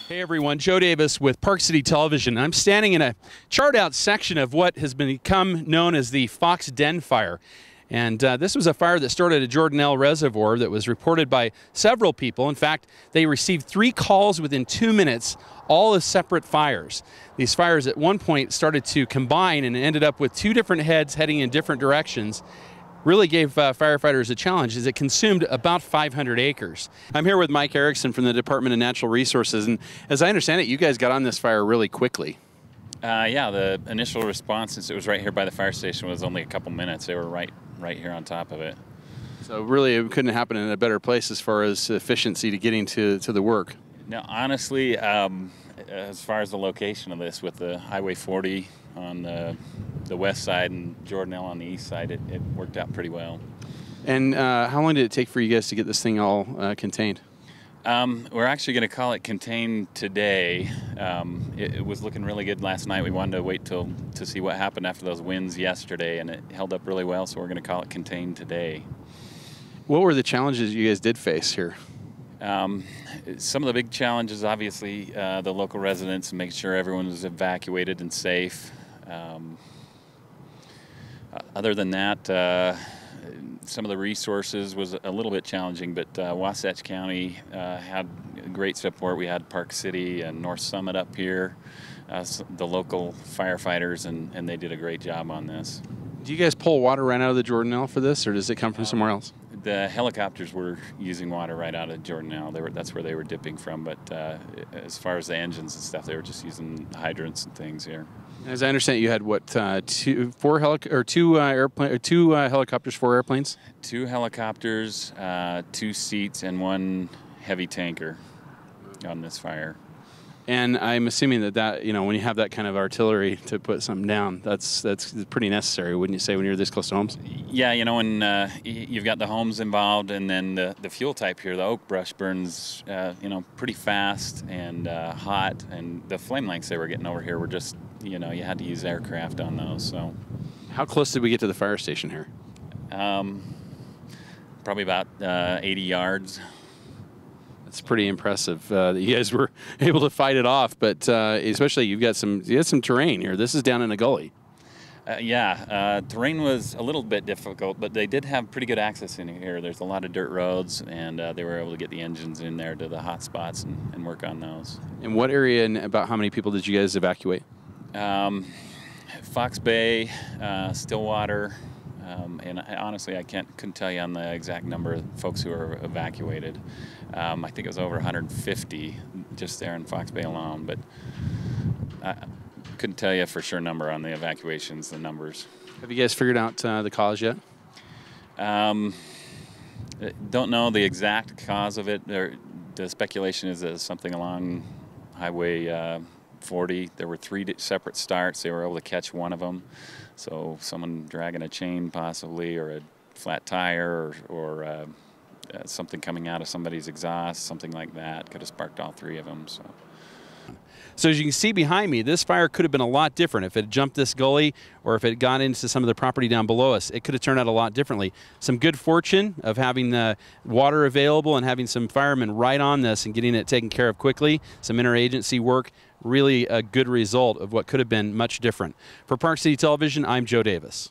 Hey everyone, Joe Davis with Park City Television. I'm standing in a charred out section of what has become known as the Fox Den Fire. And this was a fire that started at Jordanelle Reservoir that was reported by several people. In fact, they received 3 calls within 2 minutes, all as separate fires. These fires at one point started to combine and ended up with 2 different heads heading in different directions. Really gave firefighters a challenge as it consumed about 500 acres. I'm here with Mike Erickson from the Department of Natural Resources, and as I understand it, you guys got on this fire really quickly. Yeah, the initial response, since it was right here by the fire station, was only a couple minutes. They were right here on top of it. So really it couldn't happen in a better place as far as efficiency to getting to the work. Now, honestly, as far as the location of this, with the Highway 40 on the west side and Jordanelle on the east side, it worked out pretty well. And how long did it take for you guys to get this thing all contained? We're actually going to call it contained today. It was looking really good last night. We wanted to wait to see what happened after those winds yesterday, and it held up really well, so we're going to call it contained today. What were the challenges you guys did face here? Some of the big challenges, obviously, the local residents, and making sure everyone was evacuated and safe. Other than that, some of the resources was a little bit challenging, but Wasatch County had great support. We had Park City and North Summit up here, the local firefighters, and they did a great job on this. Do you guys pull water right out of the Jordanelle for this, or does it come from somewhere else? The helicopters were using water right out of Jordanelle. That's where they were dipping from, but as far as the engines and stuff, they were just using hydrants and things here. As I understand, you had what, 2 helicopters, 4 airplanes? 2 helicopters, 2 seats, and 1 heavy tanker on this fire. And I'm assuming that when you have that kind of artillery to put something down, that's pretty necessary, wouldn't you say, when you're this close to homes? Yeah, when you've got the homes involved, and then the fuel type here, the oak brush burns, pretty fast and hot, and the flame lengths they were getting over here were just, you had to use aircraft on those. So, how close did we get to the fire station here? Probably about 80 yards. It's pretty impressive that you guys were able to fight it off, but especially you had some terrain here. This is down in a gully. Terrain was a little bit difficult, but they did have pretty good access in here. There's a lot of dirt roads, and they were able to get the engines in there to the hot spots and work on those. In what area and about how many people did you guys evacuate? Fox Bay, Stillwater, and honestly, I couldn't tell you on the exact number of folks who were evacuated. I think it was over 150 just there in Fox Bay alone, but I couldn't tell you for sure number on the evacuations, the numbers. Have you guys figured out the cause yet? Don't know the exact cause of it. The speculation is that it's something along Highway 40. There were 3 separate starts. They were able to catch one of them. So someone dragging a chain possibly, or a flat tire, or something coming out of somebody's exhaust, something like that could have sparked all 3 of them. So as you can see behind me, this fire could have been a lot different. If it had jumped this gully or if it had gone into some of the property down below us, it could have turned out a lot differently. Some good fortune of having the water available and having some firemen right on this and getting it taken care of quickly. Some interagency work, really a good result of what could have been much different. For Park City Television, I'm Joe Davis.